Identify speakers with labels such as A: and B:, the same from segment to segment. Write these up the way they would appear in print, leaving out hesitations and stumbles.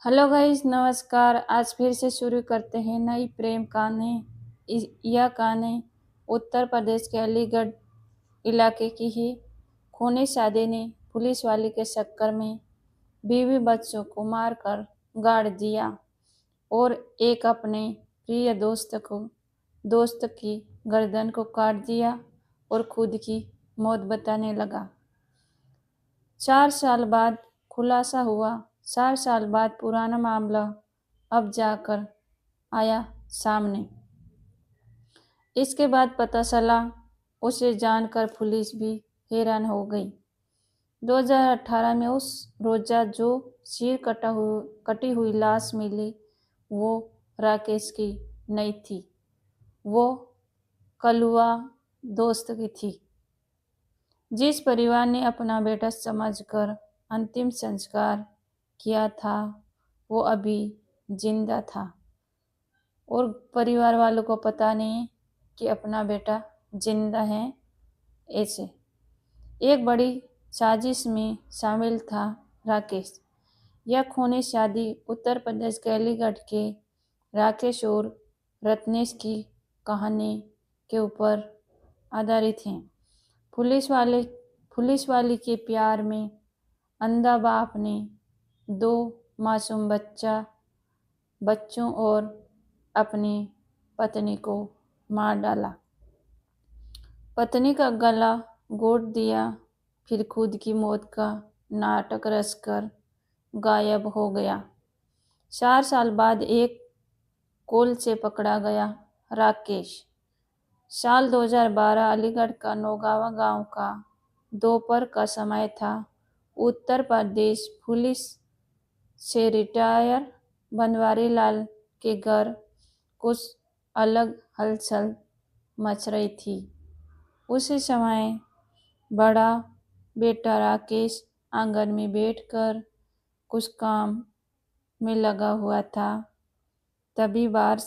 A: Hello guys, नमस्कार। आज फिर से शुरू करते हैं नई प्रेम कहानी। यह कहानी उत्तर प्रदेश के अलीगढ़ इलाके की ही। खूनी शादी ने पुलिस वाले के चक्कर में बीवी बच्चों को मारकर गाड़ दिया और एक अपने प्रिय दोस्त की गर्दन को काट दिया और खुद की मौत बताने लगा। 4 साल बाद खुलासा हुआ। 4 साल बाद पुराना मामला अब जाकर आया सामने। इसके बाद पता चला, उसे जानकर पुलिस भी हैरान हो गई। 2018 में उस रोजा जो सिर कटी हुई लाश मिली, वो राकेश की नहीं थी, वो कलुआ दोस्त की थी। जिस परिवार ने अपना बेटा समझकर अंतिम संस्कार किया था, वो अभी जिंदा था और परिवार वालों को पता नहीं कि अपना बेटा जिंदा है। ऐसे एक बड़ी साजिश में शामिल था राकेश। यह खूनी शादी उत्तर प्रदेश के अलीगढ़ के राकेश और रत्नेश की कहानी के ऊपर आधारित है। पुलिस वाले के प्यार में अंधा बाप ने 2 मासूम बच्चों और अपनी पत्नी को मार डाला। पत्नी का गला घोट दिया, फिर खुद की मौत का नाटक रचकर गायब हो गया। 4 साल बाद एक कोल से पकड़ा गया राकेश। साल 2012 अलीगढ़ का नौगावा गांव का दोपहर का समय था। उत्तर प्रदेश पुलिस से रिटायर बनवारी लाल के घर कुछ अलग हलचल मच रही थी। उसी समय बड़ा बेटा राकेश आंगन में बैठकर कुछ काम में लगा हुआ था। तभी बाहर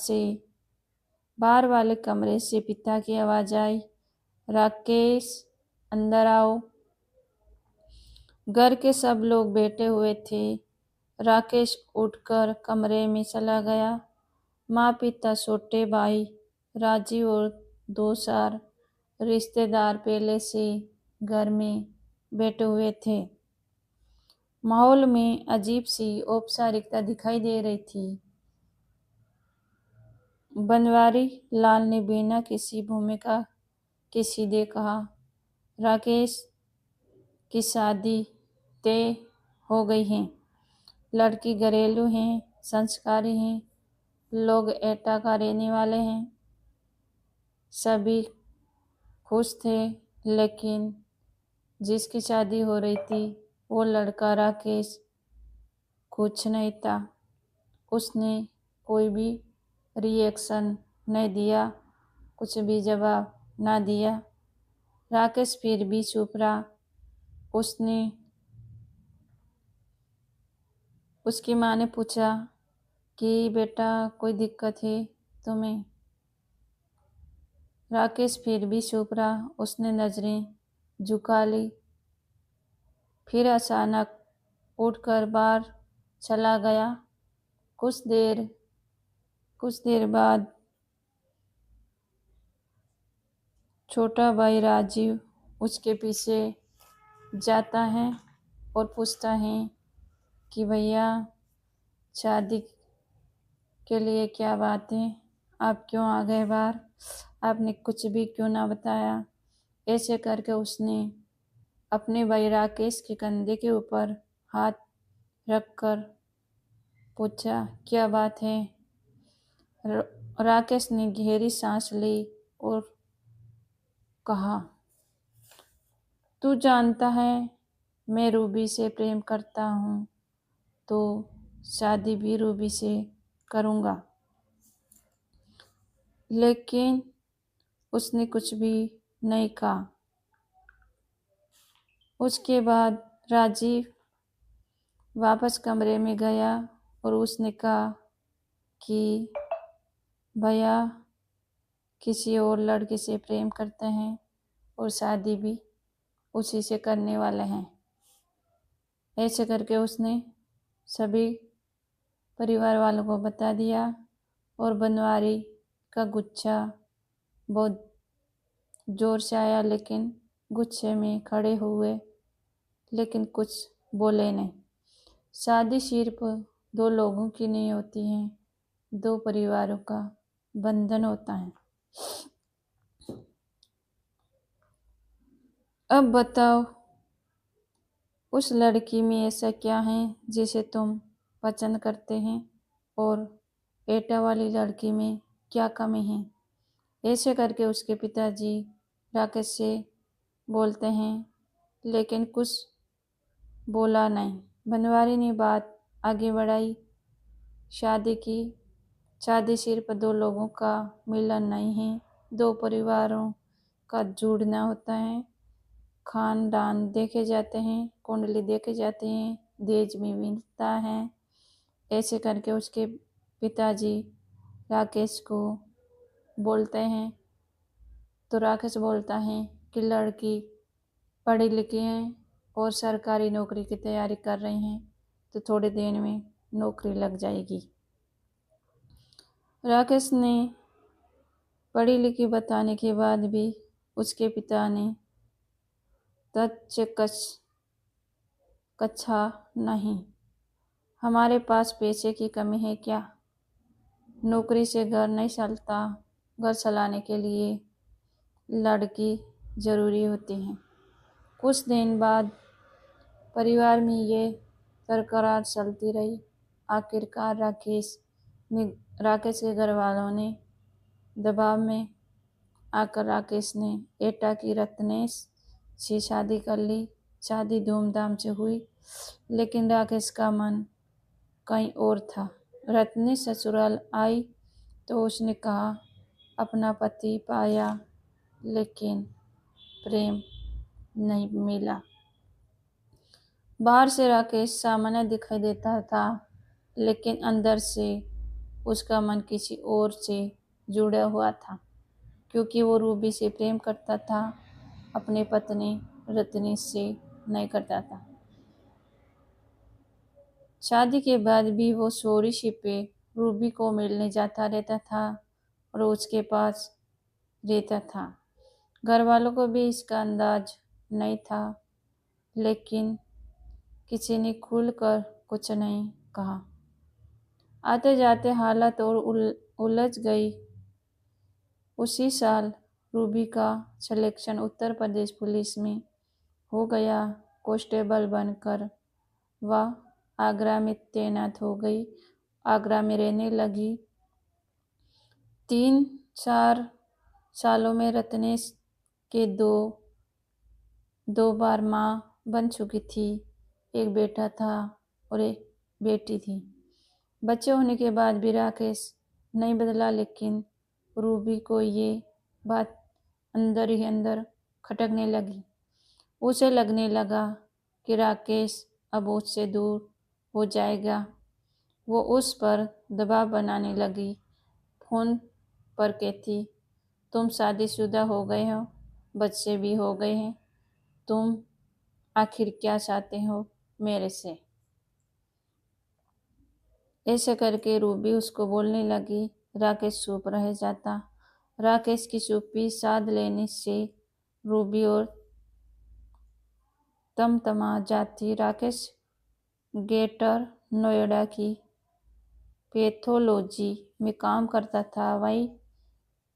A: वाले कमरे से पिता की आवाज आई, राकेश अंदर आओ। घर के सब लोग बैठे हुए थे। राकेश उठकर कमरे में चला गया। माँ, पिता, छोटे भाई राजीव और 2 4 रिश्तेदार पहले से घर में बैठे हुए थे। माहौल में अजीब सी औपचारिकता दिखाई दे रही थी। बनवारी लाल ने बिना किसी भूमिका के सीधे कहा, राकेश की शादी तय हो गई है। लड़की घरेलू है, संस्कारी है, लोग एटा का रहने वाले हैं। सभी खुश थे, लेकिन जिसकी शादी हो रही थी वो लड़का राकेश कुछ नहीं था। उसने कोई भी रिएक्शन नहीं दिया, कुछ भी जवाब ना दिया। राकेश फिर भी चुप रहा। उसकी माँ ने पूछा कि बेटा, कोई दिक्कत है तुम्हें? राकेश फिर भी चुप रहा। उसने नजरें झुका ली, फिर अचानक उठकर बाहर चला गया। कुछ देर बाद छोटा भाई राजीव उसके पीछे जाता है और पूछता है कि भैया, शादी के लिए क्या बात है? आप क्यों आ गए बाहर? आपने कुछ भी क्यों ना बताया? ऐसे करके उसने अपने भाई राकेश के कंधे के ऊपर हाथ रखकर पूछा, क्या बात है? राकेश ने गहरी सांस ली और कहा, तू जानता है मैं रूबी से प्रेम करता हूँ, तो शादी भी रूबी से करूँगा। लेकिन उसने कुछ भी नहीं कहा। उसके बाद राजीव वापस कमरे में गया और उसने कहा कि भैया किसी और लड़के से प्रेम करते हैं और शादी भी उसी से करने वाले हैं। ऐसे करके उसने सभी परिवार वालों को बता दिया और बनवारी का गुच्छा बहुत जोर से आया, लेकिन गुच्छे में खड़े हुए, लेकिन कुछ बोले नहीं। शादी सिर्फ दो लोगों की नहीं होती है, दो परिवारों का बंधन होता है। अब बताओ, उस लड़की में ऐसा क्या है जिसे तुम पसंद करते हैं, और एटा वाली लड़की में क्या कमी है? ऐसे करके उसके पिताजी राकेश से बोलते हैं, लेकिन कुछ बोला नहीं। बनवारी ने बात आगे बढ़ाई, शादी की। शादी सिर्फ दो लोगों का मिलन नहीं है, दो परिवारों का जुड़ना होता है। खानदान देखे जाते हैं, कुंडली देखे जाते हैं, दहेज भी मिलता है। ऐसे करके उसके पिताजी राकेश को बोलते हैं, तो राकेश बोलता है कि लड़की पढ़ी लिखी है और सरकारी नौकरी की तैयारी कर रही हैं, तो थोड़े दिन में नौकरी लग जाएगी। राकेश ने पढ़ी लिखी बताने के बाद भी उसके पिता ने कच्छा नहीं। हमारे पास पैसे की कमी है क्या? नौकरी से घर नहीं चलता, घर चलाने के लिए लड़की ज़रूरी होती है। कुछ दिन बाद परिवार में ये तकरार चलती रही। आखिरकार राकेश के घर वालों ने दबाव में आकर राकेश ने एटा की रत्नेश से शादी कर ली। शादी धूमधाम से हुई, लेकिन राकेश का मन कहीं और था। रत्नेश ससुराल आई तो उसने कहा अपना पति पाया, लेकिन प्रेम नहीं मिला। बाहर से राकेश सामान्य दिखाई देता था, लेकिन अंदर से उसका मन किसी और से जुड़ा हुआ था, क्योंकि वो रूबी से प्रेम करता था, अपनी पत्नी रत्नेश से नहीं करता था। शादी के बाद भी वो चोरी छिपे रूबी को मिलने जाता रहता था और उसके पास रहता था। घर वालों को भी इसका अंदाज नहीं था, लेकिन किसी ने खुलकर कुछ नहीं कहा। आते जाते हालत और उलझ गई। उसी साल रूबी का सिलेक्शन उत्तर प्रदेश पुलिस में हो गया। कांस्टेबल बनकर वह आगरा में तैनात हो गई। आगरा में रहने लगी। 3-4 सालों में रत्नेश के दो बार माँ बन चुकी थी। एक बेटा था और एक बेटी थी। बच्चे होने के बाद भी राकेश नहीं बदला, लेकिन रूबी को ये बात अंदर ही अंदर खटकने लगी। उसे लगने लगा कि राकेश अब उससे दूर हो जाएगा। वो उस पर दबाव बनाने लगी। फोन पर कहती, तुम शादीशुदा हो गए हो, बच्चे भी हो गए हैं, तुम आखिर क्या चाहते हो मेरे से? ऐसे करके रूबी उसको बोलने लगी। राकेश चुप रह जाता। राकेश की चुप्पी साध लेने से रूबी और तमतमा जाती। राकेश ग्रेटर नोएडा की पैथोलॉजी में काम करता था। वहीं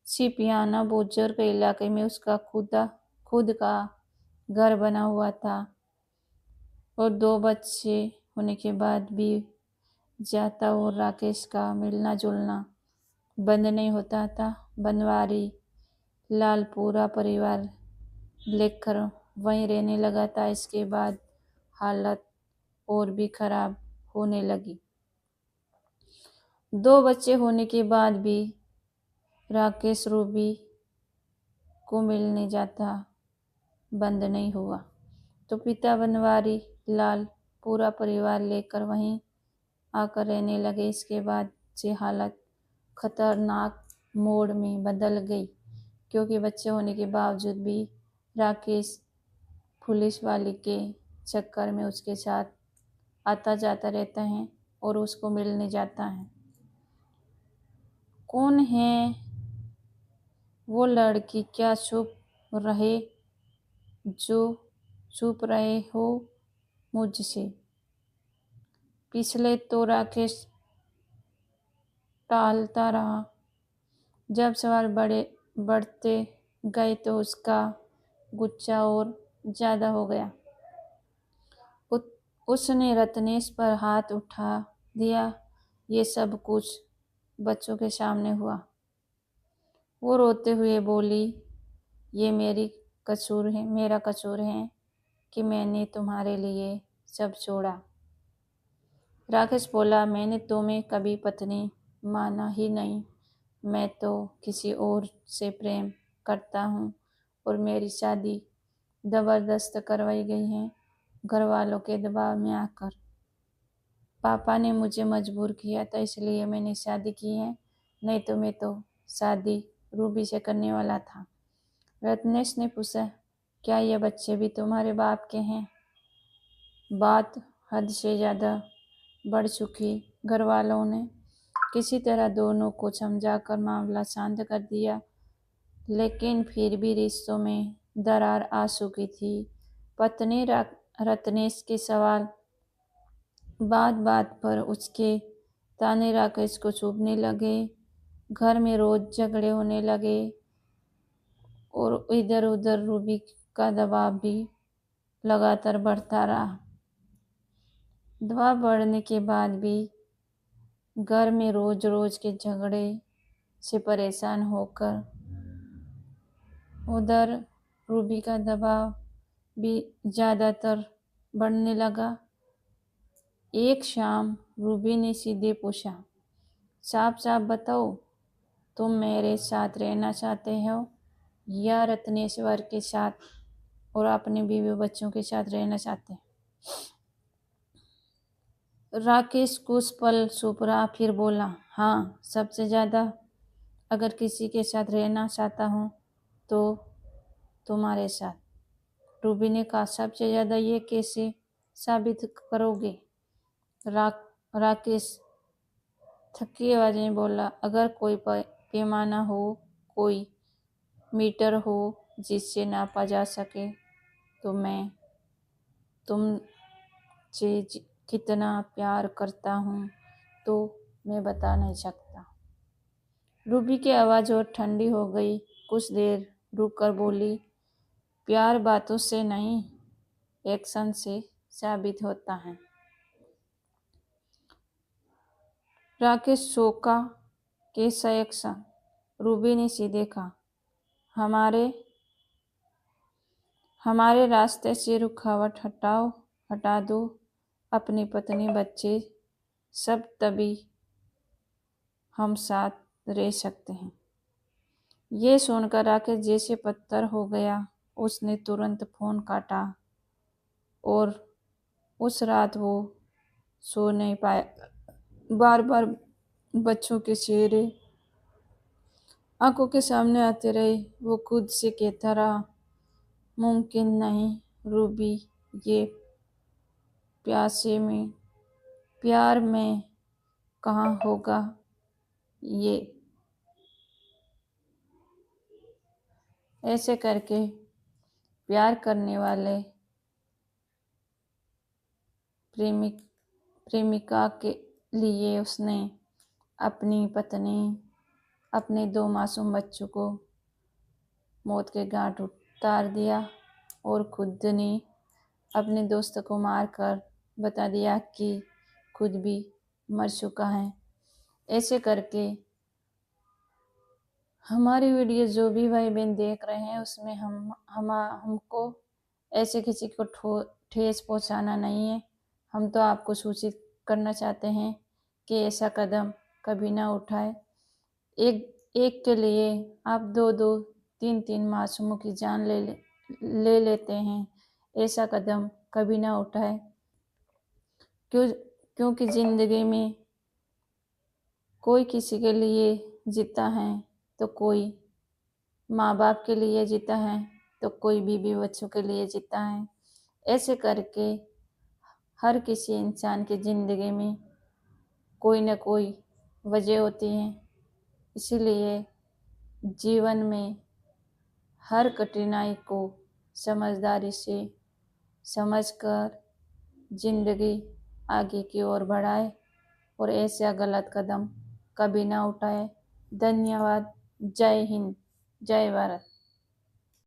A: शिपियाना बुजुर्ग इलाके में उसका खुद का घर बना हुआ था और 2 बच्चे होने के बाद भी जाता और राकेश का मिलना जुलना बंद नहीं होता था। बनवारी लाल पूरा परिवार लेकर वहीं रहने लगा था। इसके बाद हालत और भी खराब होने लगी। 2 बच्चे होने के बाद भी राकेश रूबी को मिलने जाता बंद नहीं हुआ, तो पिता बनवारी लाल पूरा परिवार लेकर वहीं आकर रहने लगे। इसके बाद से हालत खतरनाक मोड़ में बदल गई, क्योंकि बच्चे होने के बावजूद भी राकेश पुलिस वाले के चक्कर में उसके साथ आता जाता रहता है और उसको मिलने जाता है। कौन है वो लड़की, क्या छुप रहे हो मुझसे? पिछले तो राकेश टालता रहा। जब सवाल बढ़ते गए तो उसका गुस्सा और ज़्यादा हो गया। उसने रत्नेश पर हाथ उठा दिया। ये सब कुछ बच्चों के सामने हुआ। वो रोते हुए बोली, ये मेरा कसूर है कि मैंने तुम्हारे लिए सब छोड़ा। राकेश बोला, मैंने तुम्हें कभी पत्नी माना ही नहीं। मैं तो किसी और से प्रेम करता हूँ और मेरी शादी ज़बरदस्त करवाई गई है, घर वालों के दबाव में आकर। पापा ने मुझे मजबूर किया था, इसलिए मैंने शादी की है, नहीं तो मैं तो शादी रूबी से करने वाला था। रत्नेश ने पूछा, क्या ये बच्चे भी तुम्हारे बाप के हैं? बात हद से ज़्यादा बढ़ चुकी। घर वालों ने किसी तरह दोनों को समझाकर मामला शांत कर दिया, लेकिन फिर भी रिश्तों में दरार आ चुकी थी। पत्नी रत्नेश के सवाल, बात पर उसके ताने राकेश को चुभने लगे। घर में रोज झगड़े होने लगे और इधर उधर रूबी का दबाव भी लगातार बढ़ता रहा। दबाव बढ़ने के बाद भी घर में रोज के झगड़े से परेशान होकर उधर रूबी का दबाव भी ज़्यादातर बढ़ने लगा। एक शाम रूबी ने सीधे पूछा, साफ साफ बताओ, तुम मेरे साथ रहना चाहते हो या रत्नेश्वर के साथ और अपने बीवी बच्चों के साथ रहना चाहते हैं? राकेश कुछ पल चुप रहा, फिर बोला, हाँ, सबसे ज़्यादा अगर किसी के साथ रहना चाहता हूँ तो तुम्हारे साथ। रूबी ने कहा, सबसे ज़्यादा ये कैसे साबित करोगे? राकेश थकी आवाज में बोला, अगर कोई पैमाना हो, कोई मीटर हो जिससे नापा जा सके, तो मैं तुमसे कितना प्यार करता हूँ तो मैं बता नहीं सकता। रूबी की आवाज़ और ठंडी हो गई। कुछ देर रुक कर बोली, प्यार बातों से नहीं, एक्शन से साबित होता है। राकेश चौंका, कैसा एक्शन? रूबी ने सीधे कहा, हमारे रास्ते से रुकावट हटा दो, अपनी पत्नी बच्चे सब, तभी हम साथ रह सकते हैं। ये सुनकर राकेश जैसे पत्थर हो गया। उसने तुरंत फोन काटा और उस रात वो सो नहीं पाया। बार बार बच्चों के चेहरे आंखों के सामने आते रहे। वो खुद से कहता रहा, मुमकिन नहीं रूबी, ये प्यार में कहाँ होगा ये। ऐसे करके प्यार करने वाले प्रेमिका के लिए उसने अपनी पत्नी, अपने 2 मासूम बच्चों को मौत के घाट उतार दिया और खुद ने अपने दोस्त को मारकर बता दिया कि खुद भी मर चुका है। ऐसे करके हमारी वीडियो जो भी भाई बहन देख रहे हैं, उसमें हमको ऐसे किसी को ठेस पहुंचाना नहीं है। हम तो आपको सूचित करना चाहते हैं कि ऐसा कदम कभी ना उठाए। एक के लिए आप 2-2, 3-3 मासूमों की जान ले लेते हैं। ऐसा कदम कभी ना उठाए, क्योंकि ज़िंदगी में कोई किसी के लिए जीता है तो कोई माँ बाप के लिए जीता है तो कोई बीवी बच्चों के लिए जीता है। ऐसे करके हर किसी इंसान की ज़िंदगी में कोई न कोई वजह होती है। इसीलिए जीवन में हर कठिनाई को समझदारी से समझकर जिंदगी आगे की ओर बढ़ाए और ऐसा गलत कदम कभी ना उठाए। धन्यवाद। जय हिंद, जय भारत।